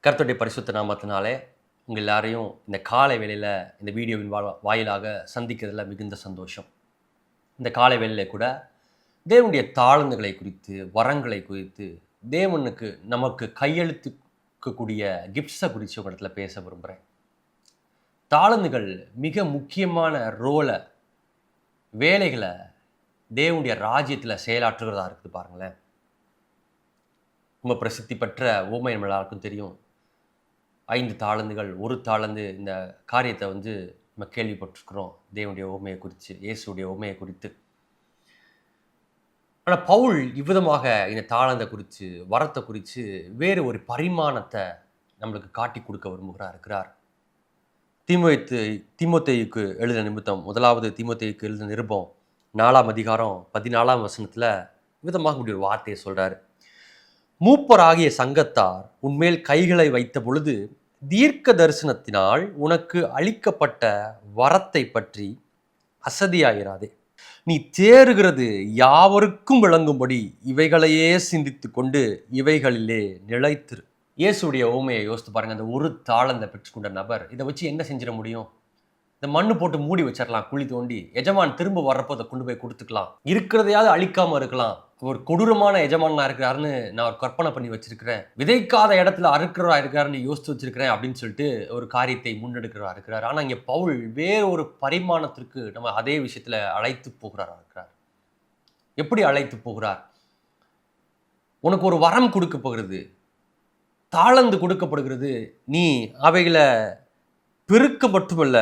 கர்த்தருடைய பரிசுத்த நாமத்தினாலே உங்கள் எல்லாரையும் இந்த காலை வேளையில் இந்த வீடியோவின் வாயிலாக சந்திக்கிறதுல மிகுந்த சந்தோஷம். இந்த காலை வேளையில் கூட தேவனுடைய தாளந்துகளை குறித்து, வரங்களை குறித்து, தேவனுக்கு நமக்கு கையெழுத்துக்கக்கூடிய கிஃப்ட்ஸை குறித்து ஒரு இடத்துல பேச விரும்புகிறேன். தாளந்துகள் மிக முக்கியமான வேலைகளை தேவனுடைய ராஜ்யத்தில் செயலாற்றுகிறதா இருக்குது பாருங்களேன். ரொம்ப பிரசித்தி பெற்ற ஓமை நம்ம எல்லாருக்கும் தெரியும். 5 தாளந்துகள், 1 தாளந்து. இந்த காரியத்தை நம்ம கேள்விப்பட்டிருக்கிறோம் தேவனுடைய ஓமையை குறித்து, இயேசுடைய ஓமையை குறித்து. ஆனால் பவுல் இவ்விதமாக இந்த தாளந்தை குறித்து, வரத்தை குறித்து வேறு ஒரு பரிமாணத்தை நம்மளுக்கு காட்டி கொடுக்க இருக்கிறார். தீமோத்தேயுக்கு எழுதின நிமித்தம், 1 தீமோத்தேயுக்கு எழுதின நிருபம் 4ஆம் அதிகாரம் 14ஆம் வசனத்தில் விதமாக இப்படி ஒரு வார்த்தையை சொல்கிறார். மூப்பராகிய சங்கத்தார் உன்மேல் கைகளை வைத்த பொழுது தீர்க்க தரிசனத்தினால் உனக்கு அளிக்கப்பட்ட வரத்தை பற்றி அசதியாயிராதே. நீ தேறுகிறது யாவருக்கும் விளங்கும்படி இவைகளையே சிந்தித்து கொண்டு இவைகளிலே நிலைத்திரு. இயேசுடைய ஓமையை யோசித்து பாருங்க. அந்த 1 தாளந்தை பெற்றுக்கொண்ட நபர் இதை வச்சு என்ன செஞ்சிட முடியும்? இந்த மண்ணு போட்டு மூடி வச்சிடலாம், குழி தோண்டி. எஜமான் திரும்ப வர்றப்போ அதை கொண்டு போய் கொடுத்துக்கலாம், இருக்கிறதையாவது அழிக்காம இருக்கலாம். ஒரு கொடூரமான எஜமானா இருக்கிறாருன்னு நான் ஒரு கற்பனை பண்ணி வச்சிருக்கிறேன், விதைக்காத இடத்துல அறுக்கிறவா இருக்காருன்னு யோசித்து வச்சிருக்கிறேன் அப்படின்னு சொல்லிட்டு ஒரு காரியத்தை முன்னெடுக்கிறவா இருக்கிறார். ஆனால் இங்கே பவுல் வேற ஒரு பரிமாணத்திற்கு நம்ம அதே விஷயத்துல அழைத்து போகிறாரா இருக்கிறார். எப்படி அழைத்து போகிறார்? உனக்கு ஒரு வரம் கொடுக்க போகிறது, தாளந்து கொடுக்கப்படுகிறது. நீ அவைகளை பெருக்க மட்டுமல்ல,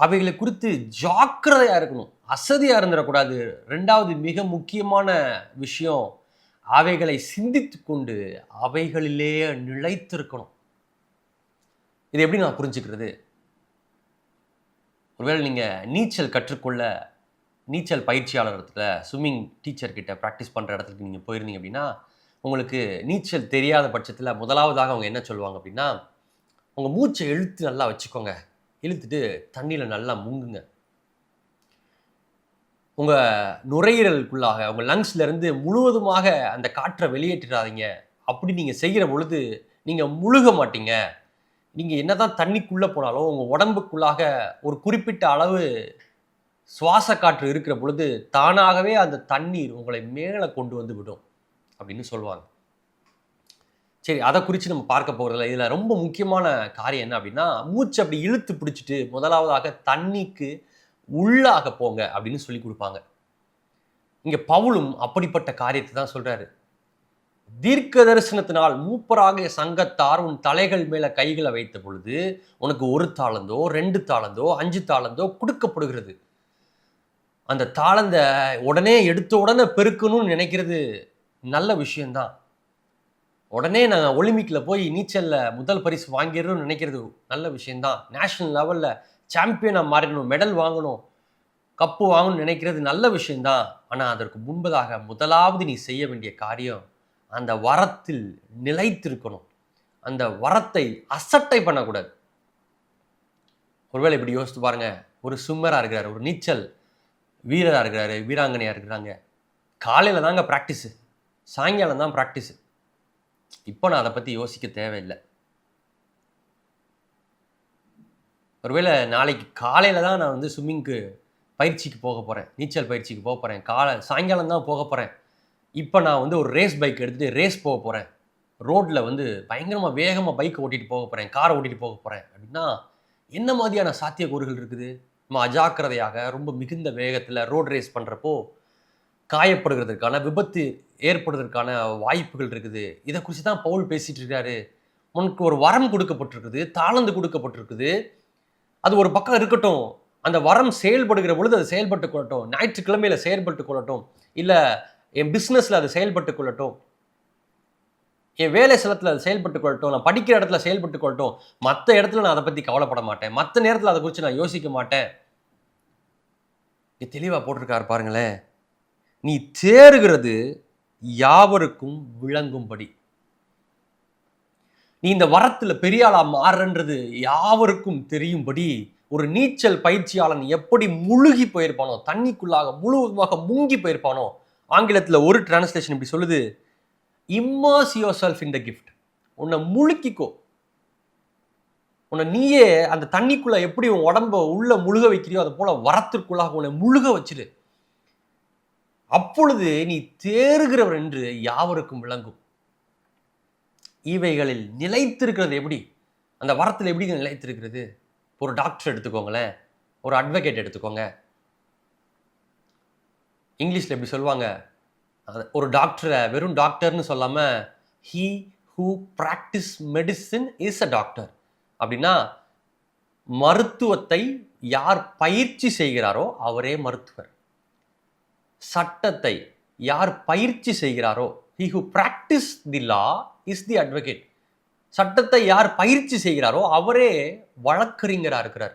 அவைகளை குறித்து ஜாக்கிரதையா இருக்கணும், அசதியா இருந்துடக்கூடாது. 2வது மிக முக்கியமான விஷயம், அவைகளை சிந்தித்து கொண்டு அவைகளிலே நிலைத்திருக்கணும். இது எப்படி நான் புரிஞ்சுக்கிறது? ஒருவேளை நீங்க நீச்சல் கற்றுக்கொள்ள நீச்சல் பயிற்சியாளர்கிட்ட, ஸ்விம்மிங் டீச்சர் கிட்ட ப்ராக்டிஸ் பண்ற இடத்துக்கு நீங்க போயிருந்தீங்க அப்படின்னா, உங்களுக்கு நீச்சல் தெரியாத பட்சத்தில் முதலாவதாக அவங்க என்ன சொல்லுவாங்க அப்படின்னா, உங்க மூச்சை இழுத்து நல்லா வச்சுக்கோங்க, இழுத்துட்டு தண்ணியில் நல்லா முங்குங்க. உங்கள் நுரையீரலுக்குள்ளாக, உங்கள் லங்ஸ்லேருந்து முழுவதுமாக அந்த காற்றை வெளியேற்றிடாதீங்க. அப்படி நீங்கள் செய்கிற பொழுது நீங்கள் முழுக மாட்டீங்க. நீங்கள் என்ன தான் தண்ணிக்குள்ளே போனாலும் உங்கள் உடம்புக்குள்ளாக ஒரு குறிப்பிட்ட அளவு சுவாச காற்று இருக்கிற பொழுது தானாகவே அந்த தண்ணீர் உங்களை மேலே கொண்டு வந்து விடும் அப்படின்னு சொல்லுவாங்க. சரி, அதை குறித்து நம்ம பார்க்க போகிறதில்ல. இதில் ரொம்ப முக்கியமான காரியம் என்ன அப்படின்னா, மூச்சு அப்படி இழுத்து பிடிச்சிட்டு முதலாவதாக தண்ணிக்கு உள்ளாக போங்க அப்படின்னு சொல்லி கொடுப்பாங்க. இங்கே பவுலும் அப்படிப்பட்ட காரியத்தை தான் சொல்கிறாரு. தீர்க்க தரிசனத்தினால் மூப்பராகிய சங்கத்தார் உன் தலைகள் மேலே கைகளை வைத்த பொழுது உனக்கு 1 தாளந்தோ 2 தாளந்தோ 5 தாளந்தோ கொடுக்கப்படுகிறது. அந்த தாளந்தை உடனே எடுத்த உடனே பெருக்கணும்னு நினைக்கிறது நல்ல விஷயம்தான். உடனே நான் ஒலிம்பிக்கில் போய் நீச்சலில் முதல் பரிசு வாங்கிடணும்னு நினைக்கிறது நல்ல விஷயந்தான். நேஷனல் லெவலில் சாம்பியனாக மாறிடணும், மெடல் வாங்கணும், கப்பு வாங்கணும்னு நினைக்கிறது நல்ல விஷயந்தான். ஆனால் அதற்கு முன்பதாக முதலாவது நீ செய்ய வேண்டிய காரியம், அந்த வரத்தில் நிலைத்திருக்கணும். அந்த வரத்தை அசட்டை பண்ணக்கூடாது. ஒருவேளை இப்படி யோசித்து பாருங்க, ஒரு ஸ்விம்மராக இருக்கிறாரு, ஒரு நீச்சல் வீரராக இருக்கிறாரு, வீராங்கனையாக இருக்கிறாங்க. காலையில் தாங்க ப்ராக்டிஸு, சாயங்காலம் தான் ப்ராக்டிஸு. இப்போ நான் அதை பற்றி யோசிக்க தேவையில்லை. ஒருவேளை நாளைக்கு காலையில் தான் நான் ஸ்விம்மிங்க்கு பயிற்சிக்கு போக போகிறேன், நீச்சல் பயிற்சிக்கு போக போகிறேன், சாயங்காலம் தான் போக போகிறேன். இப்போ நான் ஒரு ரேஸ் பைக் எடுத்துகிட்டு ரேஸ் போக போகிறேன், ரோட்டில் பயங்கரமாக வேகமாக பைக்கை ஓட்டிகிட்டு போக போகிறேன், காரை ஓட்டிகிட்டு போக போகிறேன் அப்படின்னா என்ன மாதிரியான சாத்தியக்கூறுகள் இருக்குது? நம்ம அஜாக்கிரதையாக ரொம்ப மிகுந்த வேகத்தில் ரோட் ரேஸ் பண்ணுறப்போ காயப்படுகிறதுக்கான, விபத்து ஏற்படுவதற்கான வாய்ப்புகள் இருக்குது. இதை குறித்து தான் பவுல் பேசிட்டு இருக்காரு. உனக்கு ஒரு வரம் கொடுக்கப்பட்டிருக்குது, தாளந்து கொடுக்கப்பட்டிருக்குது. அது ஒரு பக்கம் இருக்கட்டும், அந்த வரம் செயல்படுகிற பொழுது அது செயல்பட்டு கொள்ளட்டும். ஞாயிற்றுக்கிழமையில செயல்பட்டு கொள்ளட்டும், இல்லை என் பிஸ்னஸில் அது செயல்பட்டு கொள்ளட்டும், என் வேலை ஸ்தலத்தில் அது செயல்பட்டு கொள்ளட்டும், நான் படிக்கிற இடத்துல செயல்பட்டு கொள்ளட்டும். மற்ற இடத்துல நான் அதை பற்றி கவலைப்பட மாட்டேன், மற்ற நேரத்தில் அதை குறித்து நான் யோசிக்க மாட்டேன். தெளிவாக போட்டிருக்காரு பாருங்களேன். நீ தேறுகிறது யாவருக்கும் விளங்கும்படி. நீ இந்த வரத்துல பெரிய ஆளா மாறுன்றது யாவருக்கும் தெரியும்படி. ஒரு நீச்சல் பயிற்சியாளன் எப்படி முழுகி போயிருப்பானோ, தண்ணிக்குள்ளாக முழுவதுமாக முங்கி போயிருப்பானோ, ஆங்கிலத்தில் ஒரு டிரான்ஸ்லேஷன் இப்படி சொல்லுது, immerse your self in the gift. உன்னை முழுக்கிக்கோ. உன்னை நீயே அந்த தண்ணிக்குள்ள எப்படி உன் உடம்ப உள்ள முழுக வைக்கிறியோ அது போல வரத்திற்குள்ளாக உன்னை முழுக வச்சிரு. அப்பொழுது நீ தேறுகிறவர் என்று யாவருக்கும் விளங்கும். இவைகளில் நிலைத்திருக்கிறது எப்படி? அந்த வரத்தில் எப்படி நிலைத்திருக்கிறது? ஒரு டாக்டர் எடுத்துக்கோங்களேன், ஒரு அட்வொகேட் எடுத்துக்கோங்க. இங்கிலீஷ்ல எப்படி சொல்லுவாங்க, ஒரு டாக்டரை வெறும் டாக்டர்னு சொல்லாம he who practice medicine is a doctor. அப்படின்னா மருத்துவத்தை யார் பயிற்சி செய்கிறாரோ அவரே மருத்துவர். சட்டத்தை யார் பயிற்சி செய்கிறாரோ, he who practice the law is the advocate. சட்டத்தை யார் பயிற்சி செய்கிறாரோ அவரே வழக்கறிஞரா இருக்கிறார்.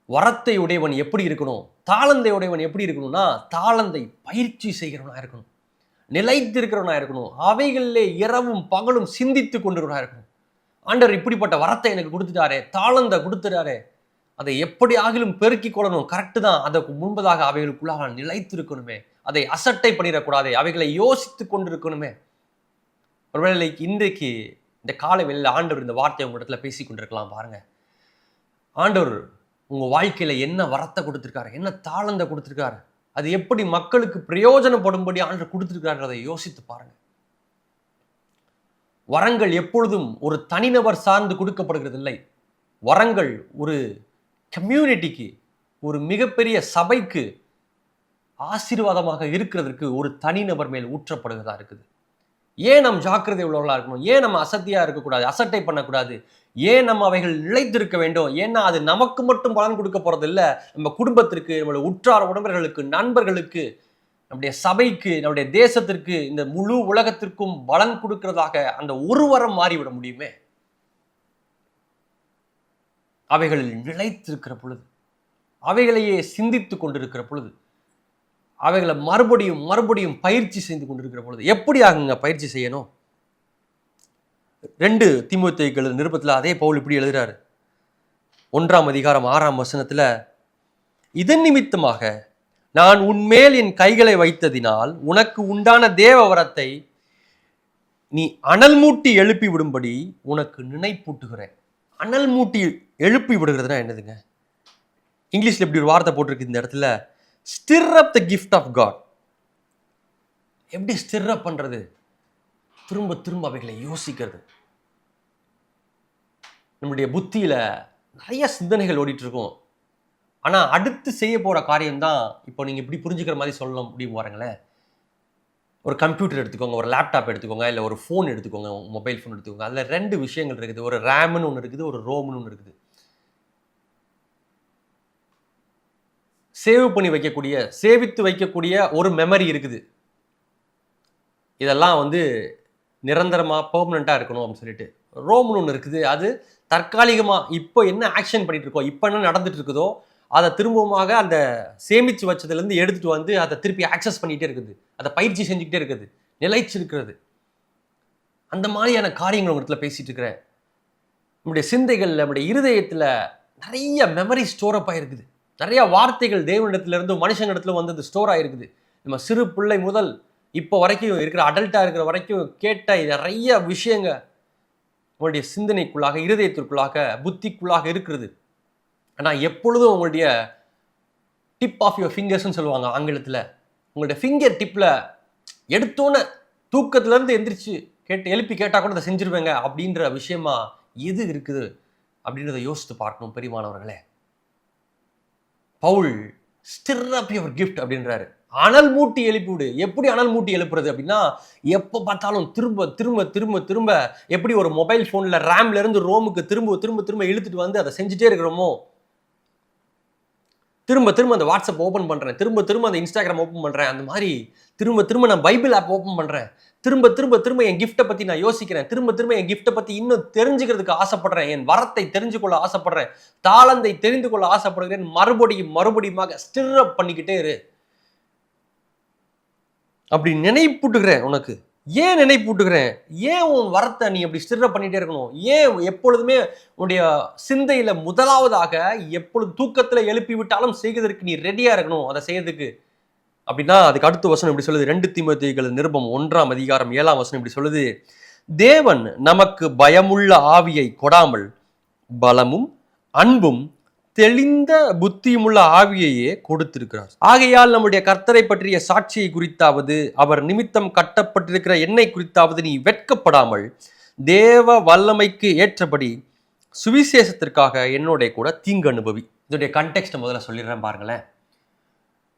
வரத்தை உடையவன் எப்படி இருக்கணும், தாளந்தை உடையவன் எப்படி இருக்கணும்னா தாளந்தை பயிற்சி செய்கிறவனா இருக்கணும், நிலைத்திருக்கிறவனா இருக்கணும், அவைகளிலே இரவும் பகலும் சிந்தித்து கொண்டிருக்கிறவனா இருக்கணும். ஆண்டவர் இப்படிப்பட்ட வரத்தை எனக்கு கொடுத்துட்டாரே, தாளந்தை கொடுத்துட்டாரே, அதை எப்படி ஆகிலும் பெருக்கி கொள்ளணும். கரெக்டு தான். அதற்கு முன்பதாக அவைகளுக்குள்ளாக நிலைத்திருக்கணுமே, அதை அசட்டை பண்ணிடக்கூடாது, அவைகளை யோசித்து கொண்டிருக்கணுமே. ஒருவேளை இன்றைக்கு இந்த காலை வேளையில் ஆண்டவர் இந்த வார்த்தையை உங்க இடத்துல பேசி கொண்டிருக்கலாம். பாருங்க, ஆண்டவர் உங்க வாழ்க்கையில என்ன வரத்தை கொடுத்திருக்காரு, என்ன தாளந்தை கொடுத்திருக்காரு, அது எப்படி மக்களுக்கு பிரயோஜனப்படும்படி ஆண்டவர் கொடுத்திருக்காருன்றதை யோசித்து பாருங்க. வரங்கள் எப்பொழுதும் ஒரு தனிநபர் சார்ந்து கொடுக்கப்படுகிறது இல்லை. வரங்கள் ஒரு கம்யூனிட்டிக்கு, ஒரு மிகப்பெரிய சபைக்கு ஆசீர்வாதமாக இருக்கிறதுக்கு ஒரு தனிநபர் மேல் ஊற்றப்படுகிறதா இருக்குது. ஏன் நம்ம ஜாக்கிரதை உள்ளவர்களா இருக்கணும்? ஏன் நம்ம அசத்தியா இருக்கக்கூடாது, அசட்டை பண்ணக்கூடாது? ஏன் நம்ம அவைகள் நிலைத்திருக்க வேண்டும்? ஏன்னா அது நமக்கு மட்டும் பலன் கொடுக்க போறது இல்லை, நம்ம குடும்பத்திற்கு, நம்மளுடைய உற்றார் உறவினர்களுக்கு, நண்பர்களுக்கு, நம்முடைய சபைக்கு, நம்முடைய தேசத்திற்கு, இந்த முழு உலகத்திற்கும் பலன் கொடுக்கிறதாக அந்த ஒரு வரம் மாறிவிட முடியுமே. அவைகளில் நிலைத்திருக்கிற பொழுது, அவைகளையே சிந்தித்து கொண்டிருக்கிற பொழுது, அவைகளை மறுபடியும் மறுபடியும் பயிற்சி செய்து கொண்டிருக்கிற பொழுது எப்படி ஆகுங்க பயிற்சி செய்யணும்? 2 தீமோத்தேயு நிருபத்தில் அதே பவுல் இப்படி எழுதுறாரு. 1ஆம் அதிகாரம் 6ஆம் வசனத்துல, இதன் நிமித்தமாக நான் உன்மேல் என் கைகளை வைத்ததினால் உனக்கு உண்டான தேவ வரத்தை நீ அனல் மூட்டி எழுப்பி விடும்படி உனக்கு நினைப்பூட்டுகிறேன். அனல் மூட்டி எழுப்பி விடுகிறதுனா என்னதுங்க? இங்கிலீஷ்ல இப்படி ஒரு வார்த்தை போட்டிருக்கு இந்த இடத்துல, stir up the gift of God. எப்படி ஸ்டிர் அப் பண்றது? திரும்ப திரும்ப அவைகளை யோசிக்கிறது. நம்முடைய புத்தியில நிறைய சிந்தனைகள் ஓடிட்டு இருக்கும். ஆனா அடுத்து செய்ய போற காரியம் தான் இப்போ நீங்க இப்படி புரிஞ்சுக்கிற மாதிரி சொல்ல முடியும். பாருங்களேன், ஒரு கம்ப்யூட்டர் எடுத்துக்கோங்க, ஒரு லேப்டாப் எடுத்துக்கோங்க, இல்லை ஒரு ஃபோன் எடுத்துக்கோங்க, மொபைல் ஃபோன் எடுத்துக்கோங்க. அதில் 2 விஷயங்கள் இருக்குது. ஒரு ரேம்னு ஒன்று இருக்குது, ஒரு ரோம்னு ஒன்று இருக்குது. சேவ் பண்ணி வைக்கக்கூடிய, சேவித்து வைக்கக்கூடிய ஒரு மெமரி இருக்குது. இதெல்லாம் நிரந்தரமாக பெர்மனண்ட்டாக இருக்கணும் அப்படின்னு சொல்லிட்டு. ரோம்னு ஒன்று இருக்குது, அது தற்காலிகமாக இப்போ என்ன ஆக்ஷன் பண்ணிட்டு இருக்கோம், இப்போ என்ன நடந்துட்டு இருக்குதோ அதை திரும்பமாக அந்த சேமித்து வச்சதுலேருந்து எடுத்துகிட்டு அதை திருப்பி ஆக்சஸ் பண்ணிகிட்டே இருக்குது, அதை பயிற்சி செஞ்சுக்கிட்டே இருக்குது, நிலைச்சிருக்கிறது. அந்த மாதிரியான காரியங்கள் உங்க இடத்துல பேசிகிட்டு இருக்கிறேன். நம்முடைய சிந்தைகள், நம்முடைய இருதயத்தில் நிறைய மெமரி ஸ்டோர் அப் ஆகிருக்குது. நிறைய வார்த்தைகள் தேவனிடத்திலிருந்து மனுஷனிடத்துல அது ஸ்டோர் ஆகிருக்குது. நம்ம சிறு பிள்ளை முதல் இப்போ வரைக்கும் இருக்கிற அடல்ட்டாக இருக்கிற வரைக்கும் கேட்ட நிறைய விஷயங்க உங்களுடைய சிந்தனைக்குள்ளாக, இருதயத்திற்குள்ளாக, புத்திக்குள்ளாக இருக்கிறது. ஆனால் எப்பொழுதும் உங்களுடைய டிப் ஆஃப் யுவர் ஃபிங்கர்ஸ்ன்னு சொல்லுவாங்க ஆங்கிலத்தில், உங்களுடைய ஃபிங்கர் டிப்பில் எடுத்தோன்னே தூக்கத்துலேருந்து எந்திரிச்சு எழுப்பி கேட்டால் கூட அதை செஞ்சிருவேங்க அப்படின்ற விஷயமா எது இருக்குது அப்படின்றத யோசித்து பார்க்கணும் பெரியமானவர்களே. Paul stir up your gift அப்படின்றாரு. அனல் மூட்டி எழுப்பிவிடு. எப்படி அனல் மூட்டி எழுப்புறது அப்படின்னா, எப்போ பார்த்தாலும் திரும்ப திரும்ப திரும்ப திரும்ப எப்படி ஒரு மொபைல் ஃபோனில் ரேம்ல இருந்து ரோமுக்கு திரும்ப திரும்ப திரும்ப இழுத்துட்டு அதை செஞ்சுட்டே இருக்கிறோமோ, திரும்ப திரும்ப அந்த வாட்ஸ்அப் ஓப்பன் பண்ணுறேன், திரும்ப திரும்ப அந்த இன்ஸ்டாகிராம் ஓப்பன் பண்ணுறேன், அந்த மாதிரி திரும்ப திரும்ப நான் பைபிள் ஆப் ஓப்பன் பண்ணுறேன், திரும்ப திரும்ப திரும்ப என் கிஃப்ட்டை பற்றி நான் யோசிக்கிறேன், திரும்ப திரும்ப என் கிஃப்ட்டை பற்றி இன்னும் தெரிஞ்சுக்கிறதுக்கு ஆசைப்படுறேன், என் வரத்தை தெரிஞ்சு கொள்ள ஆசைப்படுறேன், தாளந்தை தெரிந்து கொள்ள ஆசைப்படுகிறேன், மறுபடியும் மறுபடியுமாக ஸ்டிர் அப் பண்ணிக்கிட்டே இரு. அப்படி நினைப்பூட்டுகிறேன் உனக்கு. ஏன் நினைப்பூட்டுகிறேன்? ஏன் உன் வரத்தை நீ அப்படி ஸ்டிர் அப் பண்ணிட்டே இருக்கணும்? ஏன் எப்பொழுதுமே உன்னுடைய சிந்தையில முதலாவதாக எப்பொழுது தூக்கத்தில் எழுப்பி விட்டாலும் செய்வதற்கு நீ ரெடியா இருக்கணும்? அதை செய்யறதுக்கு அப்படின்னா அதுக்கு அடுத்த வசனம் இப்படி சொல்லுது, 2 தீமோத்தேயு நிருபம் 1ஆம் அதிகாரம் 7ஆம் வசனம் இப்படி சொல்லுது, தேவன் நமக்கு பயமுள்ள ஆவியை கொடாமல் பலமும் அன்பும் தெளிந்த புத்தியுமுள்ள ஆவியையே கொடுத்திருக்கிறார். ஆகையால் நம்முடைய கர்த்தரை பற்றிய சாட்சியை குறித்தாவது அவர் நிமித்தம் கட்டப்பட்டிருக்கிற என்னை குறித்தாவது நீ வெட்கப்படாமல் தேவ வல்லமைக்கு ஏற்றபடி சுவிசேஷத்திற்காக என்னோட கூட தீங்கு அனுபவி. இதோடைய கண்டெக்ஸ்ட் முதல்ல சொல்லிடுறேன் பாருங்களேன்.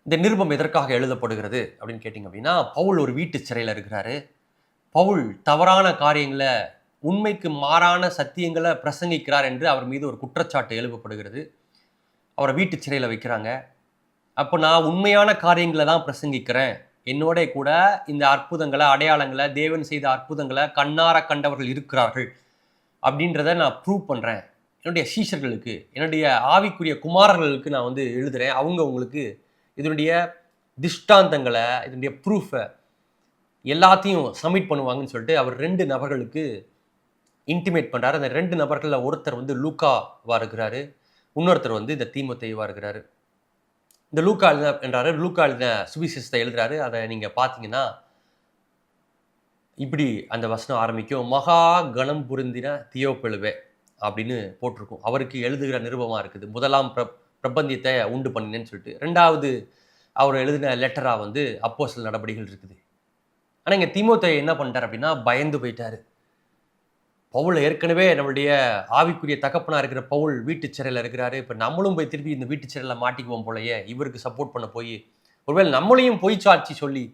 இந்த நிருபம் எதற்காக எழுதப்படுகிறது அப்படின்னு கேட்டிங்க அப்படின்னா, பவுல் ஒரு வீட்டு சிறையில் இருக்கிறாரு. பவுல் தவறான காரியங்களை, உண்மைக்கு மாறான சத்தியங்களை பிரசங்கிக்கிறார் என்று அவர் மீது ஒரு குற்றச்சாட்டு எழுப்பப்படுகிறது. அவரை வீட்டு சிறையில் வைக்கிறாங்க. அப்போ நான் உண்மையான காரியங்களை தான் பிரசங்கிக்கிறேன், என்னோட கூட இந்த அற்புதங்களை, அடையாளங்களை, தேவன் செய்த அற்புதங்களை கண்ணார கண்டவர்கள் இருக்கிறார்கள் அப்படின்றத நான் ப்ரூவ் பண்ணுறேன். என்னுடைய சீஷர்களுக்கு, என்னுடைய ஆவிக்குரிய குமாரர்களுக்கு நான் வந்து எழுதுகிறேன். அவங்க உங்களுக்கு இதனுடைய திஷ்டாந்தங்களை, இதனுடைய ப்ரூஃபை எல்லாத்தையும் சப்மிட் பண்ணுவாங்கன்னு சொல்லிட்டு அவர் 2 நபர்களுக்கு இன்டிமேட் பண்ணுறாரு. அந்த 2 நபர்களில் ஒருத்தர் வந்து லூக்காவாக இருக்கிறாரு, இன்னொருத்தர் வந்து இந்த தீமோத்தேயுவாக இருக்கிறாரு. இந்த லூக்கா என்றாரு, லூக்கா எழுதின சுவிசேஷத்தை எழுதுறாரு. அதை நீங்கள் பார்த்தீங்கன்னா இப்படி அந்த வசனம் ஆரம்பிக்கும், மகா கணம் புரிந்தின தியோப்பெழுவே அப்படின்னு போட்டிருக்கும். அவருக்கு எழுதுகிற நிருபமாக இருக்குது. முதலாம் பிரபந்தியத்தை உண்டு பண்ணினேன்னு சொல்லிட்டு. 2வது அவர் எழுதின லெட்டராக வந்து அப்போஸ்தலர் நடபடிகள் இருக்குது. ஆனால் இங்கே தீமோத்தேயு என்ன பண்ணிட்டார் அப்படின்னா, பயந்து போயிட்டாரு. பவுல் ஏற்கனவே நம்மளுடைய ஆவிக்குரிய தகப்பனாக இருக்கிற பவுல் வீட்டு சிறையில் இருக்கிறாரு. இப்போ நம்மளும் போய் திருப்பி இந்த வீட்டு சிறையில் மாட்டிக்குவோம் போலயே, இவருக்கு சப்போர்ட் பண்ண போய் ஒருவேளை நம்மளையும் பொய் சாட்சி சொல்லி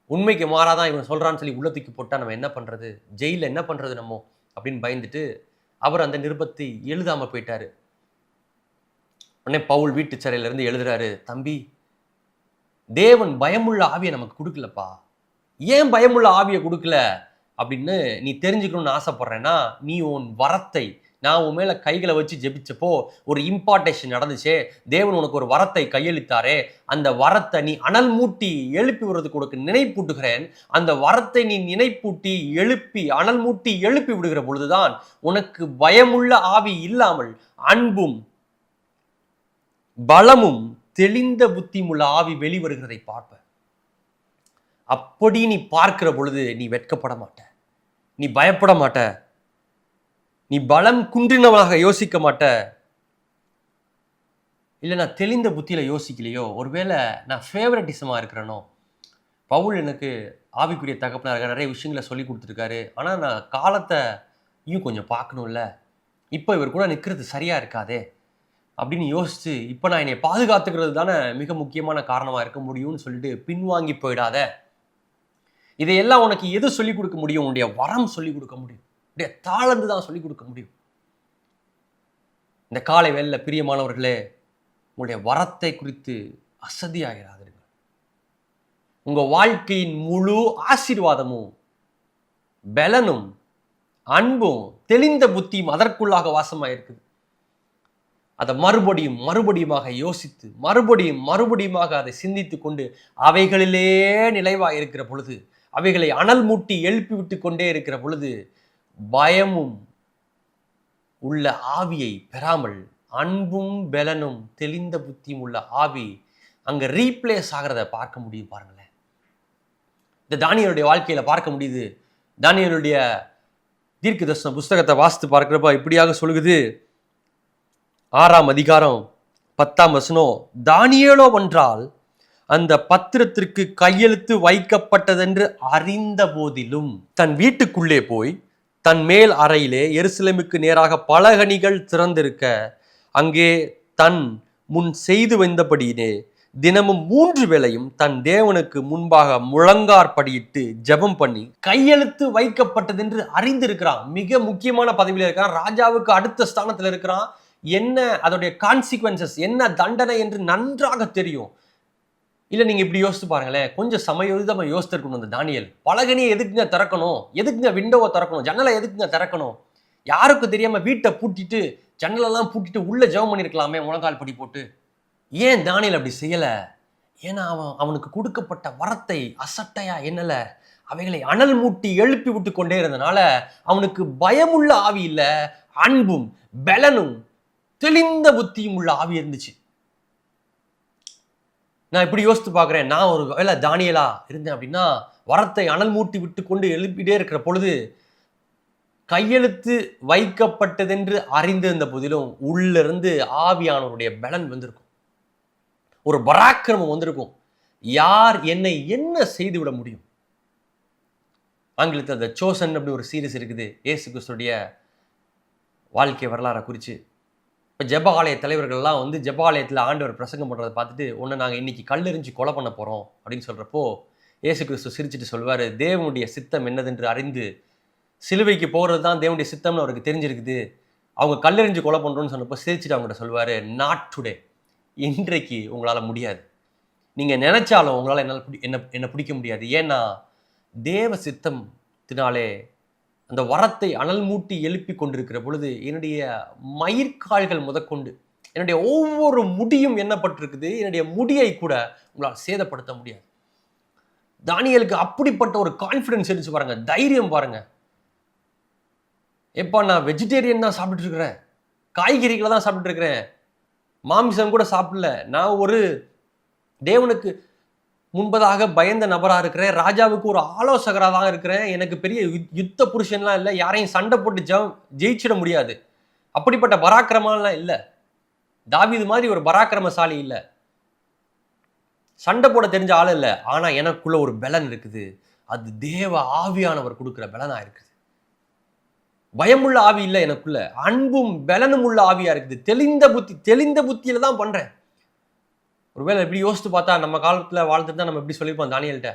உண்மைக்கு மாறாதான் இவன் சொல்கிறான்னு சொல்லி உள்ள தூக்கி போட்டால் நம்ம என்ன பண்ணுறது, ஜெயிலில் என்ன பண்ணுறது நம்ம அப்படின்னு பயந்துட்டு அவர் அந்த நிருபத்தை எழுதாமல் போயிட்டாரு. உடனே பவுல் வீட்டு சிறையிலேருந்து எழுதுறாரு, தம்பி, தேவன் பயமுள்ள ஆவியை நமக்கு கொடுக்கலப்பா. ஏன் பயமுள்ள ஆவியை கொடுக்கல அப்படின்னு நீ தெரிஞ்சுக்கணும்னு ஆசைப்படுறேன்னா, நீ உன் வரத்தை, நான் உன் மேலே கைகளை வச்சு ஜெபிச்சப்போ ஒரு இம்பார்ட்டேஷன் நடந்துச்சே, தேவன் உனக்கு ஒரு வரத்தை கையளித்தாரே, அந்த வரத்தை நீ அனல் மூட்டி எழுப்பி விடுறதுக்கு உனக்கு நினைப்பூட்டுகிறேன். அந்த வரத்தை நீ நினைப்பூட்டி எழுப்பி அனல் மூட்டி எழுப்பி விடுகிற பொழுதுதான் உனக்கு பயமுள்ள ஆவி இல்லாமல் அன்பும் பலமும் தெளிந்த புத்தியும் உள்ள ஆவி வெளிவருகிறதை பார்ப்ப. அப்படி நீ பார்க்கிற பொழுது நீ வெட்கப்பட மாட்ட, நீ பயப்பட மாட்ட, நீ பலம் குன்றினவனாக யோசிக்க மாட்ட. இல்லை நான் தெளிந்த புத்தியில யோசிக்கலையோ, ஒருவேளை நான் ஃபேவரட்டிசமாக இருக்கிறேனோ, பவுல் எனக்கு ஆவிக்குரிய தகப்பனாக இருக்க நிறைய விஷயங்களை சொல்லி கொடுத்துருக்காரு, ஆனால் நான் காலத்தையும் கொஞ்சம் பார்க்கணும்ல, இப்போ இவர் கூட நிற்கிறது சரியா இருக்காதே அப்படின்னு யோசிச்சு, இப்போ நான் என்னை பாதுகாத்துக்கிறது தானே மிக முக்கியமான காரணமாக இருக்க முடியும்னு சொல்லிட்டு பின்வாங்கி போயிடாத. இதையெல்லாம் உனக்கு எது சொல்லிக் கொடுக்க முடியும்? உன்னுடைய வரம் சொல்லிக் கொடுக்க முடியும், உன்னுடைய தாளந்து தான் சொல்லிக் கொடுக்க முடியும். இந்த காலை வேளையில பிரியமானவர்களே, உங்களுடைய வரத்தை குறித்து அசதியாகிறாதீர்கள். உங்க வாழ்க்கையின் முழு ஆசீர்வாதமும் பலனும் அன்பும் தெளிந்த புத்தியும் அதற்குள்ளாக வாசமாயிருக்குது. அதை மறுபடியும் மறுபடியுமாக யோசித்து மறுபடியுமாக அதை சிந்தித்து கொண்டு அவைகளிலே நிலைவாக இருக்கிற பொழுது, அவைகளை அனல் மூட்டி எழுப்பி விட்டு கொண்டே இருக்கிற பொழுது, பயமும் உள்ள ஆவியை பெறாமல் அன்பும் பலனும் தெளிந்த புத்தியும் உள்ள ஆவி அங்க ரீப்ளேஸ் ஆகிறத பார்க்க முடியும். பாருங்களேன், இந்த தானியேலுடைய வாழ்க்கையில பார்க்க முடியுது. தானியேலுடைய தீர்க்கதரிசன புஸ்தகத்தை வாசித்து பார்க்கிறப்ப இப்படியாக சொல்லுது, 6ஆம் அதிகாரம் 10ஆம் வசனம், தானியேலோ வென்றால் அந்த பத்திரத்திற்கு கையெழுத்து வைக்கப்பட்டதென்று அறிந்த போதிலும் தன் வீட்டுக்குள்ளே போய் தன் மேல் அறையிலே எருசலேமுக்கு நேராக பலகணிகள் திறந்திருக்க அங்கே தன் முன் செய்து வந்தபடியினே தினமும் 3 வேளையும் தன் தேவனுக்கு முன்பாக முழங்கார்படியிட்டு ஜெபம் பண்ணி கையெழுத்து வைக்கப்பட்டதென்று அறிந்திருக்கிறான். மிக முக்கியமான பதவியில் இருக்கிறான், ராஜாவுக்கு அடுத்த ஸ்தானத்தில் இருக்கிறான். என்ன அதோடைய கான்சிக்வன்சஸ், என்ன தண்டனை என்று நன்றாக தெரியும். இல்லை நீங்கள் இப்படி யோசித்து பாருங்களேன், கொஞ்சம் சமயோதிதமாக யோசித்திருக்கணும். அந்த தானியேல் பலகனியை எதுக்குங்க திறக்கணும், எதுக்குங்க விண்டோவை திறக்கணும், ஜன்னலை எதுக்குங்க திறக்கணும், யாருக்கும் தெரியாமல் வீட்டை பூட்டிட்டு ஜன்னலெல்லாம் பூட்டிட்டு உள்ளே ஜெபம் பண்ணியிருக்கலாமே முழங்கால் படி போட்டு. ஏன் தானியேல் அப்படி செய்யலை? ஏன்னா அவனுக்கு கொடுக்கப்பட்ட வரத்தை அசட்டையா என்னல அவைகளை அனல் மூட்டி எழுப்பி விட்டு கொண்டே இருந்தனால அவனுக்கு பயமுள்ள ஆவி இல்லை, அன்பும் பலனும் தெளிந்த புத்தியும் உள்ள ஆவி இருந்துச்சு. நான் இப்படி யோசித்து பார்க்குறேன், நான் ஒரு வேளை தானியேலா இருந்தேன் அப்படின்னா, வரத்தை அனல் மூட்டி விட்டு கொண்டு எழுப்பிட்டே இருக்கிற பொழுது, கையெழுத்து வைக்கப்பட்டதென்று அறிந்திருந்த போதிலும், உள்ளிருந்து ஆவியானவருடைய பலன் வந்திருக்கும். ஒரு பராக்கிரமம் வந்திருக்கும். யார் என்னை என்ன செய்துவிட முடியும்? ஆங்கிலத்தில் த சோசன் அப்படி ஒரு சீரிஸ் இருக்குது, இயேசு கிறிஸ்துடைய வாழ்க்கை வரலாறை குறித்து. இப்போ ஜெப ஆலய தலைவர்கள்லாம் வந்து ஜெப ஆலயத்தில் ஆண்டவர் பிரசங்கம் பண்ணுறதை பார்த்துட்டு, ஒன்று நாங்கள் இன்னைக்கு கல்லெறிஞ்சு கொலை பண்ண போகிறோம் அப்படின்னு சொல்கிறப்போ, இயேசு கிறிஸ்து சிரிச்சுட்டு சொல்வார், தேவனுடைய சித்தம் என்னதென்று அறிந்து சிலுவைக்கு போகிறது தான் தேவனுடைய சித்தம்னு அவருக்கு தெரிஞ்சிருக்குது. அவங்க கல்லெறிஞ்சு கொலை பண்ணுறோன்னு சொன்னப்போ சிரிச்சுட்டு அவங்ககிட்ட சொல்வார், நாட் டுடே, இன்றைக்கு உங்களால் முடியாது. நீங்கள் நினைச்சாலும் உங்களால் என்ன பிடிக்க முடியாது. ஏன்னா தேவ சித்தத்தினாலே அந்த வரத்தை அனல் மூட்டி எழுப்பி கொண்டிருக்கிற பொழுது என்னுடைய மயிர்கால்கள் முதற்கொண்டு என்னுடைய ஒவ்வொரு முடியும் எண்ணப்பட்டிருக்குது. என்னுடைய முடியை கூட உங்களால் சேதப்படுத்த முடியாது. தானியேலுக்கு அப்படிப்பட்ட ஒரு கான்ஃபிடன்ஸ் இருந்துச்சு பாருங்க, தைரியம் பாருங்க. எப்பா நான் வெஜிடேரியன் தான் சாப்பிட்டு இருக்கிறேன், காய்கறிகளை தான் சாப்பிட்டு இருக்கிறேன், மாமிசம் கூட சாப்பிடல. நான் ஒரு தேவனுக்கு முன்பதாக பயந்த நபராக இருக்கிறேன், ராஜாவுக்கு ஒரு ஆலோசகராக தான் இருக்கிறேன், எனக்கு பெரிய யுத்த புருஷன்லாம் இல்லை, யாரையும் சண்டை போட்டு ஜெயிச்சிட முடியாது, அப்படிப்பட்ட பராக்கிரமெல்லாம் இல்லை, தாவீது மாதிரி ஒரு பராக்கிரமசாலி இல்லை, சண்டை போட தெரிஞ்ச ஆள் இல்லை. ஆனால் எனக்குள்ள ஒரு பலன் இருக்குது, அது தேவ ஆவியானவர் கொடுக்குற பலனா இருக்குது. பயமுள்ள ஆவி இல்லை எனக்குள்ள, அன்பும் பலனும் உள்ள ஆவியா இருக்குது. தெளிந்த புத்தியில தான் பண்றேன். ஒருவேளை எப்படி யோசித்து பார்த்தா நம்ம காலத்தில் வாழ்ந்துட்டு தான் நம்ம எப்படி சொல்லியிருப்போம் தானியேல்கிட்ட,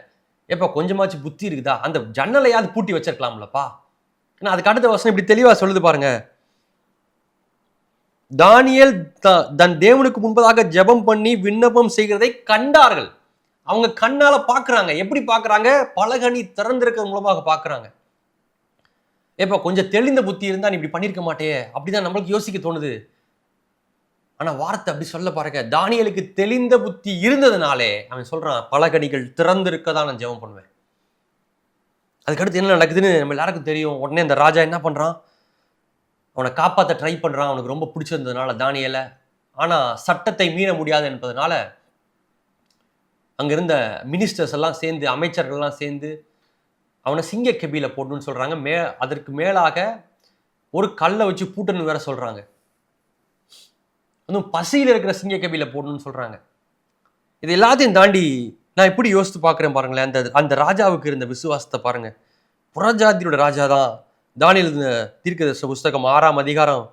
எப்போ கொஞ்சமாச்சு புத்தி இருக்குதா, அந்த ஜன்னலையாவது பூட்டி வச்சிருக்கலாம்லப்பா. ஏன்னா அதுக்கு அடுத்த வசனம் இப்படி தெளிவாக சொல்லுது பாருங்க, தானியேல் தன் தேவனுக்கு முன்பதாக ஜெபம் பண்ணி விண்ணப்பம் செய்கிறதை கண்டார்கள். அவங்க கண்ணால பார்க்குறாங்க. எப்படி பார்க்குறாங்க? பலகனி திறந்திருக்கிறது மூலமாக பார்க்குறாங்க. எப்போ கொஞ்சம் தெளிந்த புத்தி இருந்தால் நீ இப்படி பண்ணியிருக்க மாட்டே, அப்படிதான் நம்மளுக்கு யோசிக்க தோணுது. ஆனால் வார்த்தை அப்படி சொல்ல பாருங்க, தானியேலுக்கு தெளிந்த புத்தி இருந்ததுனாலே அவன் சொல்றான், பலகணிகள் திறந்திருக்க தான் நான் ஜெபம் பண்ணுவேன். அதுக்கடுத்து என்ன நடக்குதுன்னு நம்ம எல்லாருக்கும் தெரியும். உடனே அந்த ராஜா என்ன பண்றான், அவனை காப்பாற்ற ட்ரை பண்றான். அவனுக்கு ரொம்ப பிடிச்சிருந்ததுனால தானியேலை. ஆனால் சட்டத்தை மீற முடியாது என்பதனால அங்கிருந்த மினிஸ்டர்ஸ் எல்லாம் சேர்ந்து, அமைச்சர்கள்லாம் சேர்ந்து அவனை சிங்க கெபியில போடணும்னு சொல்றாங்க. அதற்கு மேலாக ஒரு கல்லை வச்சு பூட்டணும்னு வேற சொல்றாங்க. இன்னும் பசியில் இருக்கிற சிங்க கபியில போடணும்னு சொல்றாங்க. இது எல்லாத்தையும் தாண்டி நான் இப்படி யோசித்து பார்க்குறேன் பாருங்களேன். அந்த ராஜாவுக்கு இருந்த விசுவாசத்தை பாருங்க. புறஜாதியோட ராஜா தான். தானியேல் தீர்க்கதரிசன புஸ்தகம் 6ஆம் அதிகாரம்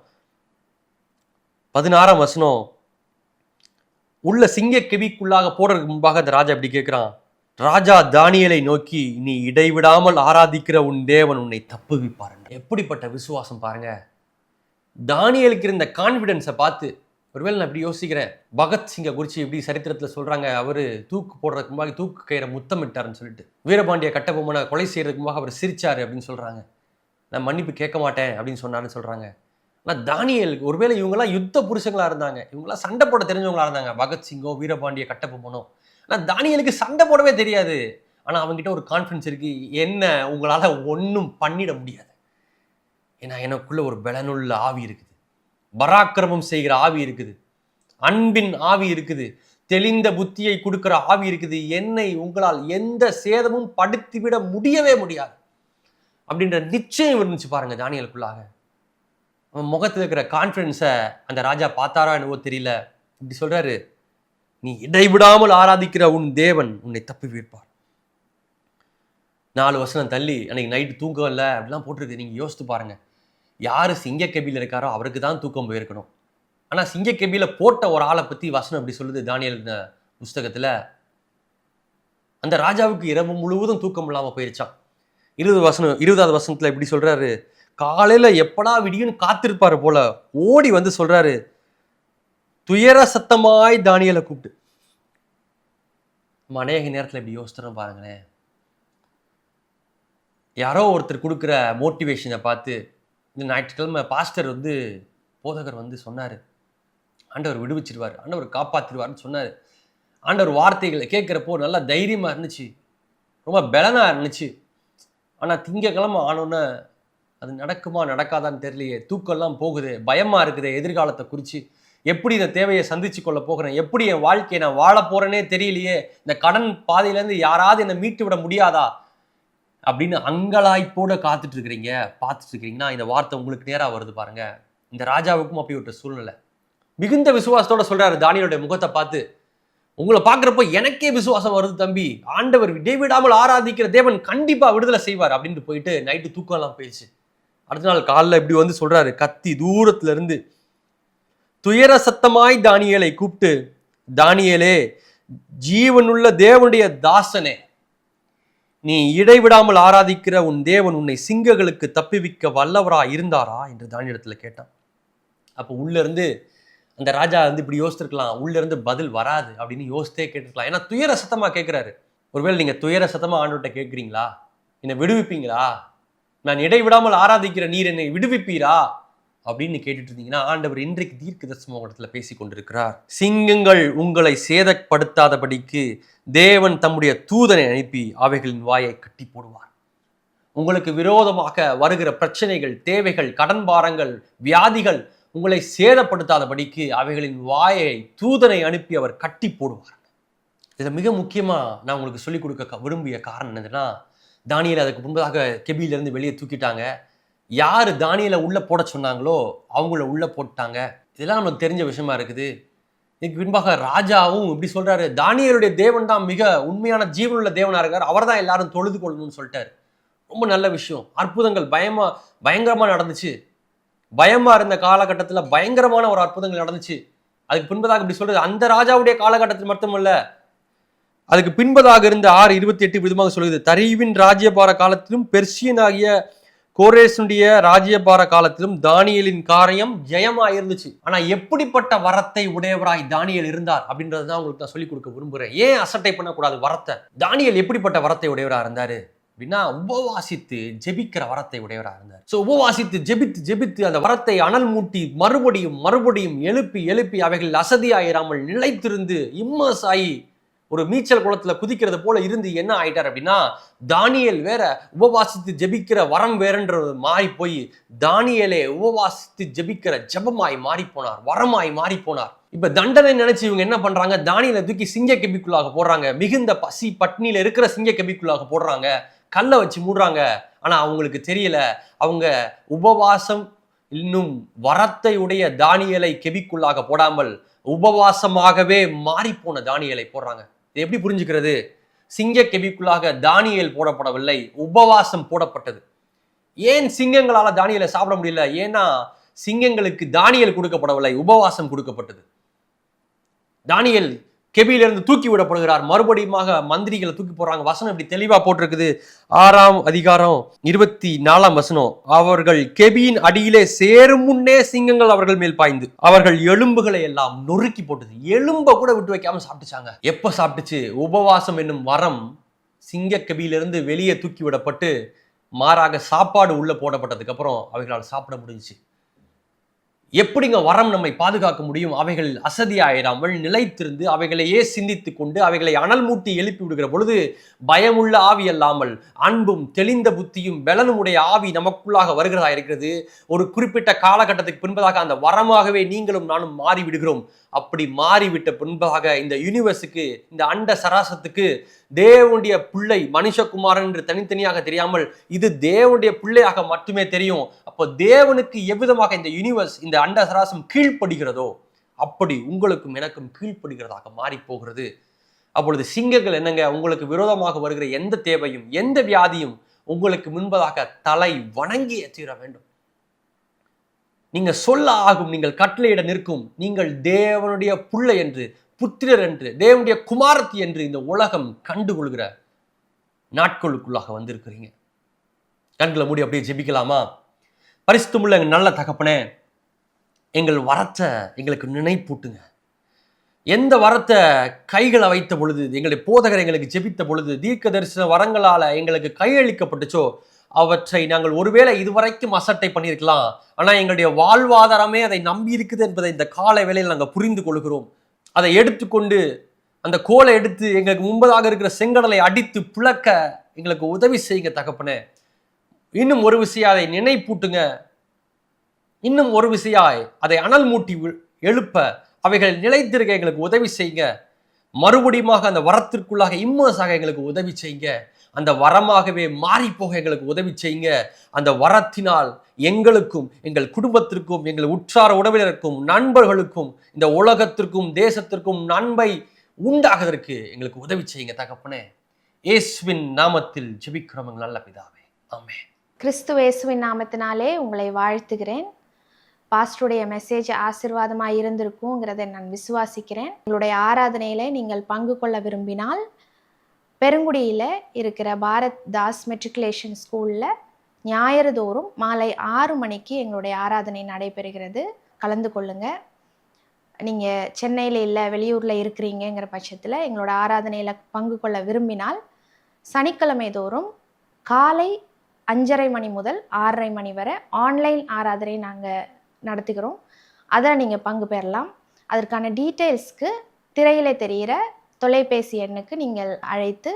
16ஆம் வசனம், உள்ள சிங்க கெபிக்குள்ளாக போடுறதுக்கு முன்பாக அந்த ராஜா இப்படி கேட்கிறான், ராஜா தானியேலை நோக்கி, நீ இடைவிடாமல் ஆராதிக்கிற உன் தேவன் உன்னை தப்புவிப்பார். எப்படிப்பட்ட விசுவாசம் பாருங்க. தானியேலுக்கு இருந்த கான்ஃபிடன்ஸை பார்த்து ஒருவேளை நான் இப்படி யோசிக்கிறேன், பகத்சிங்கை குறித்து எப்படி சரித்திரத்தில் சொல்கிறாங்க, அவர் தூக்கு போடுறதுக்கு முன்பாக தூக்கு கயிறை முத்தமிட்டார்னு சொல்லிட்டு, வீரபாண்டிய கட்டபொம்மனை கொலை செய்கிறதுக்கு முன்பாக அவர் சிரிச்சார் அப்படின்னு சொல்கிறாங்க, நான் மன்னிப்பு கேட்க மாட்டேன் அப்படின்னு சொன்னார்னு சொல்கிறாங்க. ஆனால் தானியேலுக்கு ஒருவேளை இவங்கெல்லாம் யுத்த புருஷங்களாக இருந்தாங்க, இவங்கெல்லாம் சண்டை போட தெரிஞ்சவங்களா இருந்தாங்க, பகத்சிங்கோ வீரபாண்டிய கட்டபொம்மனோ. ஆனால் தானியேலுக்கு சண்டை போடவே தெரியாது. ஆனால் அவங்ககிட்ட ஒரு கான்ஃபிடன்ஸ் இருக்குது, என்ன உங்களால் ஒன்றும் பண்ணிட முடியாது, ஏன்னா எனக்குள்ள ஒரு பலனுள்ள ஆவி இருக்குது, பராக்கிரமம் செய்கிற ஆவி இருக்குது, அன்பின் ஆவி இருக்குது, தெளிந்த புத்தியை கொடுக்கிற ஆவி இருக்குது, என்னை உங்களால் எந்த சேதமும் படுத்திவிட முடியவே முடியாது அப்படின்ற நிச்சயம் இருந்துச்சு பாருங்க தானியேலுக்குள்ளாக. அவன் முகத்தில் இருக்கிற கான்ஃபிடன்ஸை அந்த ராஜா பார்த்தாரா என்னவோ தெரியல, இப்படி சொல்றாரு, நீ இடைவிடாமல் ஆராதிக்கிற உன் தேவன் உன்னை தப்பி வைப்பார். 4 வசனம் தள்ளி அன்னைக்கு நைட்டு தூக்கம் இல்லை அப்படிலாம் போட்டிருக்கு. நீங்க யோசித்து பாருங்க, யாரு சிங்க கெபியில் இருக்காரோ அவருக்கு தான் தூக்கம் போயிருக்கணும். ஆனால் சிங்க கெபியில் போட்ட ஒரு ஆளை பற்றி வசனம் அப்படி சொல்லுது தானியேல் புஸ்தகத்தில், அந்த ராஜாவுக்கு இரவு முழுவதும் தூக்கம் இல்லாமல் போயிருச்சான். 20வது வசனத்தில் இப்படி சொல்றாரு, காலையில் எப்படா விடியுன்னு காத்திருப்பாரு போல ஓடி வந்து சொல்றாரு, துயர சத்தமாய் தானியேலை கூப்பிட்டு. நம்ம அநேக நேரத்தில் இப்படி யோசிச்சுறோம் பாருங்களேன். யாரோ ஒருத்தர் கொடுக்குற மோட்டிவேஷனை பார்த்து, இந்த ஞாயிற்றுக்கிழமை பாஸ்டர் போதகர் சொன்னார், ஆண்டவர் விடுவிச்சிருவார், ஆண்டவர் காப்பாற்றிடுவார்னு சொன்னார். ஆண்டவர் வார்த்தைகளை கேட்குறப்போ நல்லா தைரியமாக இருந்துச்சு, ரொம்ப பலனாக இருந்துச்சு. ஆனால் திங்கக்கிழமை ஆனோன்னு அது நடக்குமா நடக்காதான்னு தெரியலையே, தூக்கம்லாம் போகுது, பயமாக இருக்குது எதிர்காலத்தை குறித்து, எப்படி இந்த தேவையை சந்திச்சு கொள்ள போகிறேன், எப்படி என் வாழ்க்கையை நான் வாழ போறேனே தெரியலையே, இந்த கடன் பாதையிலேருந்து யாராவது என்னை மீட்டு விட முடியாதா அப்படின்னு அங்கலாய்ப்போட காத்துட்டு இருக்கிறீங்க, பார்த்துட்டு இருக்கிறீங்கன்னா இந்த வார்த்தை உங்களுக்கு நேராக வருது பாருங்க. இந்த ராஜாவுக்கும் அப்படி ஒரு சூழ்நிலை. மிகுந்த விசுவாசத்தோட சொல்றாரு தானியேலுடைய முகத்தை பார்த்து, உங்களை பார்க்குறப்போ எனக்கே விசுவாசம் வருது தம்பி, ஆண்டவர் இடைவிடாமல் ஆராதிக்கிற தேவன் கண்டிப்பா விடுதலை செய்வார் அப்படின்ட்டு போயிட்டு நைட்டு தூக்கம் எல்லாம் போயிடுச்சு. அடுத்த நாள் காலைல இப்படி வந்து சொல்றாரு, கத்தி தூரத்துல இருந்து துயர சத்தமாய் தானியேலை கூப்பிட்டு, தானியேலே, ஜீவனுள்ள தேவனுடைய தாசனே, நீ இடைவிடாமல் ஆராதிக்கிற உன் தேவன் உன்னை சிங்கங்களுக்கு தப்பிவிக்க வல்லவரா இருந்தாரா என்று தானியேலிடத்துல கேட்டான். அப்போ உள்ள இருந்து அந்த ராஜா வந்து இப்படி யோசிச்சிருக்கலாம், உள்ள இருந்து பதில் வராது அப்படின்னு யோசித்தே கேட்டுருக்கலாம். ஏன்னா துயர சத்தமா கேட்கிறாரு. ஒருவேளை நீங்க துயர சத்தமா ஆண்டவர்கிட்ட கேட்குறீங்களா, என்னை விடுவிப்பீங்களா, நான் இடைவிடாமல் ஆராதிக்கிற நீர் என்னை விடுவிப்பீரா அப்படின்னு கேட்டுட்டு இருந்தீங்கன்னா, ஆண்டவர் இன்றைக்கு தீர்க்க தரிசன இடத்துல பேசி கொண்டிருக்கிறார். சிங்கங்கள் உங்களை சேதப்படுத்தாதபடிக்கு தேவன் தம்முடைய தூதனை அனுப்பி அவைகளின் வாயை கட்டி போடுவார். உங்களுக்கு விரோதமாக வருகிற பிரச்சனைகள், தேவைகள், கடன் பாரங்கள், வியாதிகள் உங்களை சேதப்படுத்தாதபடிக்கு அவைகளின் வாயை தூதனை அனுப்பி அவர் கட்டி போடுவார். இதில் மிக முக்கியமா நான் உங்களுக்கு சொல்லிக் கொடுக்க விரும்பிய காரணம் என்னதுன்னா, தானியேலை அதுக்கு முன்பதாக கெபியிலிருந்து வெளியே தூக்கிட்டாங்க. யார் தானியேலை உள்ள போட சொன்னாங்களோ அவங்கள உள்ள போட்டாங்க. இதெல்லாம் நமக்கு தெரிஞ்ச விஷயமா இருக்குது. இதுக்கு பின்பாக ராஜாவும் இப்படி சொல்றாரு, தானியேலுடைய தேவன் தான் மிக உண்மையான ஜீவனுள்ள தேவனா இருக்கார், அவர் தான் எல்லாரும் தொழுது கொள்ளணும்னு சொல்லிட்டாரு. ரொம்ப நல்ல விஷயம். அற்புதங்கள் பயங்கரமா நடந்துச்சு. பயமா இருந்த காலகட்டத்தில் பயங்கரமான ஒரு அற்புதங்கள் நடந்துச்சு. அதுக்கு பின்பதாக இப்படி சொல்றது, அந்த ராஜாவுடைய காலகட்டத்தில் மட்டுமல்ல, அதுக்கு பின்பதாக இருந்த 6:28 விதமாக சொல்லுது, தரீவின் ராஜ்யபார காலத்திலும் பெர்சியன் ஆகிய கோரேசுடைய ராஜ்யபார காலத்திலும் தானியேலின் காரியம் ஜெயமா இருந்துச்சு. ஆனா எப்படிப்பட்ட வரத்தை உடையவராய் தானியேல் இருந்தார் அப்படின்றதுதான் உங்களுக்கு நான் சொல்லிக் கொடுக்க விரும்புறேன். ஏன் அசட்டை பண்ணக்கூடாது வரத்தை? தானியேல் எப்படிப்பட்ட வரத்தை உடையவரா இருந்தாரு அப்படின்னா, உபவாசித்து ஜெபிக்கிற வரத்தை உடையவராக இருந்தார். ஸோ உபவாசித்து ஜெபித்து அந்த வரத்தை அனல் மூட்டி மறுபடியும் எழுப்பி அவைகள் அசதியாயிராமல் நிலைத்திருந்து இம்மர்ஸ் ஆகி ஒரு நீச்சல் குளத்துல குதிக்கிறது போல இருந்து என்ன ஆயிட்டார் அப்படின்னா, தானியேல் வேற உபவாசித்து ஜெபிக்கிற வரம் வேறன்றது மாறி போய் தானியேலே உபவாசித்து ஜெபிக்கிற ஜெபமாய் மாறி போனார், வரமாய் மாறி போனார். இப்ப தண்டனை நினைச்சு இவங்க என்ன பண்றாங்க, தானியேலை தூக்கி சிங்க கெபிக்குள்ளாக போடுறாங்க. மிகுந்த பசி பட்னியில இருக்கிற சிங்க கெபிக்குள்ளாக போடுறாங்க, கல்லை வச்சு மூடுறாங்க. ஆனா அவங்களுக்கு தெரியல, அவங்க உபவாசம் இன்னும் வரத்தை உடைய தானியேலை கெபிக்குள்ளாக போடாமல் உபவாசமாகவே மாறி போன தானியேலை போடுறாங்க. இது எப்படி புரிஞ்சுக்கிறது? சிங்க கெபிக்குள்ளாக தானியேல் போடப்படவில்லை, உபவாசம் போடப்பட்டது. ஏன் சிங்கங்களால தானியேலை சாப்பிட முடியல? ஏன்னா சிங்கங்களுக்கு தானியேல் கொடுக்கப்படவில்லை, உபவாசம் கொடுக்கப்பட்டது. தானியேல் கெபியிலிருந்து தூக்கி விடப்படுகிறார். மறுபடியும் மந்திரிகளை தூக்கி போடுறாங்க. வசனம் இப்படி தெளிவா போட்டிருக்குது. 6ஆம் அதிகாரம் 24ஆம் வசனம், அவர்கள் கெபியின் அடியிலே சேரும் முன்னே சிங்கங்கள் அவர்கள் மேல் பாய்ந்து அவர்கள் எலும்புகளை எல்லாம் நொறுக்கி போட்டது. எலும்ப கூட விட்டு வைக்காம சாப்பிட்டுச்சாங்க. எப்ப சாப்பிட்டுச்சு? உபவாசம் என்னும் வரம் சிங்க கெபியிலிருந்து வெளியே தூக்கி விடப்பட்டு மாறாக சாப்பாடு உள்ள போடப்பட்டதுக்கு அப்புறம் அவைகளால் சாப்பிட முடிஞ்சுச்சு. எப்படிங்க வரம் நம்மை பாதுகாக்க முடியும்? அவைகள் அசதியாயிராமல் நிலைத்திருந்து அவைகளையே சிந்தித்து கொண்டு அவைகளை அனல் மூட்டி எழுப்பி விடுகிற பொழுது பயமுள்ள ஆவி அல்லாமல் அன்பும் தெளிந்த புத்தியும் பலனும் உடைய ஆவி நமக்குள்ளாக வருகிறதா இருக்கிறது. ஒரு குறிப்பிட்ட காலகட்டத்துக்கு பின்பதாக அந்த வரமாகவே நீங்களும் நானும் மாறிவிடுகிறோம். அப்படி மாறிவிட்ட பின்பதாக இந்த யூனிவர்ஸுக்கு, இந்த அண்ட சராசத்துக்கு தேவனுடைய பிள்ளை மனுஷகுமாரன் என்று தனித்தனியாக தெரியாமல் இது தேவனுடைய பிள்ளையாக மட்டுமே தெரியும். அப்போ தேவனுக்கு எவ்விதமாக இந்த யூனிவர்ஸ், இந்த அண்ட சராசம் கீழ்ப்படுகிறதோ அப்படி உங்களுக்கும் எனக்கும் கீழ்ப்படுகிறதாக மாறி போகிறது. அப்பொழுது சிங்கங்கள் என்னங்க, உங்களுக்கு விரோதமாக வருகிற எந்த தேவையும் எந்த வியாதியும் உங்களுக்கு முன்பதாக தலை வணங்கி தீர வேண்டும். நீங்க சொல்ல ஆகும், நீங்கள் கட்டளையிட நிற்கும், நீங்கள் தேவனுடைய பிள்ளை என்று, புத்திரர் என்று, தேவனுடைய குமாரத்தி என்று இந்த உலகம் கண்டுகொள்கிற நாட்களுக்குள்ளாக வந்திருக்கிறீங்க. கண்களை மூடி அப்படியே ஜெபிக்கலாமா? பரிசுத்தமுள்ள எங்கள் நல்ல தகப்பனே, எங்கள் வரத்தை எங்களுக்கு நினைப்பூட்டுங்க. எந்த வரத்தை கைகளை வைத்த பொழுது, எங்களுடைய போதகர் எங்களுக்கு ஜெபித்த பொழுது, தீர்க்க தரிசன வரங்களால எங்களுக்கு கையளிக்கப்பட்டுச்சோ அவற்றை நாங்கள் ஒருவேளை இதுவரைக்கும் அசட்டை பண்ணியிருக்கலாம். ஆனால் எங்களுடைய வாழ்வாதாரமே அதை நம்பி இருக்குது என்பதை இந்த காலை வேளையில் நாங்கள் புரிந்து கொள்கிறோம். அதை எடுத்துக்கொண்டு அந்த கோலை எடுத்து எங்களுக்கு முன்பதாக இருக்கிற செங்கடலை அடித்து பிளக்க எங்களுக்கு உதவி செய்யுங்க தகப்பனே. இன்னும் ஒரு விஷயம் அதை நினைப்பூட்டுங்க. இன்னும் ஒரு விஷயம் அதை அனல் மூட்டி எழுப்ப, அவைகள் நிலைத்திருக்க எங்களுக்கு உதவி செய்யுங்க. மறுபடியுமாக அந்த வரத்திற்குள்ளாக இம்மர்ஸாக எங்களுக்கு உதவி செய்யுங்க. அந்த வரமாகவே மாறி போக எங்களுக்கு உதவி செய்யுங்க. அந்த வரத்தினால் எங்களுக்கும் எங்கள் குடும்பத்திற்கும் எங்கள் உற்றார உறவினருக்கும் நண்பர்களுக்கும் இந்த உலகத்திற்கும் தேசத்திற்கும் நன்மை உண்டாகுவதற்கு எங்களுக்கு உதவி செய்யுங்க தகப்பனே. இயேசுவின் நாமத்தில் ஜெபிக்கிறோம் எங்கள் நல்ல பிதாவே, ஆமென். கிறிஸ்துவ இயேசுவின் நாமத்தினாலே உங்களை வாழ்த்துகிறேன். பாஸ்டருடைய மெசேஜ் ஆசீர்வாதமாக இருந்திருக்குங்கிறதை நான் விசுவாசிக்கிறேன். உங்களுடைய ஆராதனையில் நீங்கள் பங்கு கொள்ள விரும்பினால் பெருங்குடியில் இருக்கிற பாரத் தாஸ் மெட்ரிகுலேஷன் ஸ்கூலில் ஞாயிறு தோறும் மாலை 6 மணிக்கு எங்களுடைய ஆராதனை நடைபெறுகிறது. கலந்து கொள்ளுங்கள். நீங்கள் சென்னையில் இல்லை, வெளியூரில் இருக்கிறீங்கிற பட்சத்தில் எங்களோட ஆராதனையில் பங்கு கொள்ள விரும்பினால் சனிக்கிழமை தோறும் காலை 5:30 மணி முதல் 6:30 மணி வரை ஆன்லைன் ஆராதனை நாங்கள் நடத்துகிறோம். அதில் நீங்கள் பங்கு பெறலாம். அதற்கான டீட்டெயில்ஸ்க்கு திரையிலே தெரிகிற தொலைபேசி எண்ணுக்கு நீங்கள் அழைத்து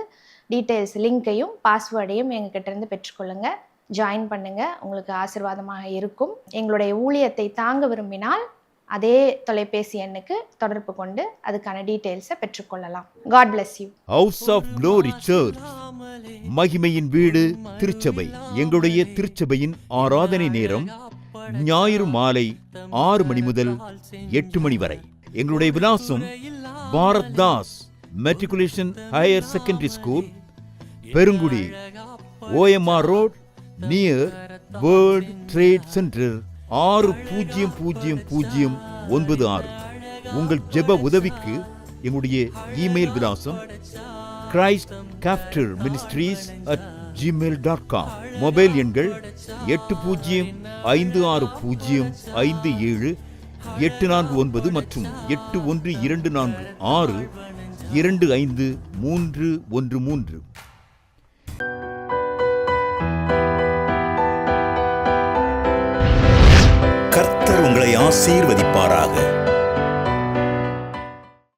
டீட்டெயில்ஸ் லிங்க்கையும் பாஸ்வேர்டையும் எங்ககிட்டேருந்து பெற்றுக்கொள்ளுங்கள். ஜாயின் பண்ணுங்கள். உங்களுக்கு ஆசீர்வாதமாக இருக்கும். எங்களுடைய ஊழியத்தை தாங்க விரும்பினால் அதே தொலைபேசி எண்ணுக்கு தொடர்பு கொண்டு அதுக்கான டீட்டெயில்ஸை பெற்றுக்கொள்ளலாம். God bless you. House of glory church, மகிமையின் வீடு திருச்சபை. எங்களுடைய திருச்சபையின் ஆராதனை நேரம் ஞாயிறு மாலை 6 மணி முதல் 8 மணி வரை. எங்களுடைய விலாசம் Bharat Das matriculation higher secondary school, Perungudi, OMR road, near world trade centre, 600096. உங்கள் ஜெப உதவிக்கு எங்களுடைய இமெயில் விலாசம் christcafterministries@gmail.com. மொபைல் எண்கள் 8056575849 மற்றும் 8124625313. கர்த்தர் உங்களை ஆசீர்வதிப்பாராக.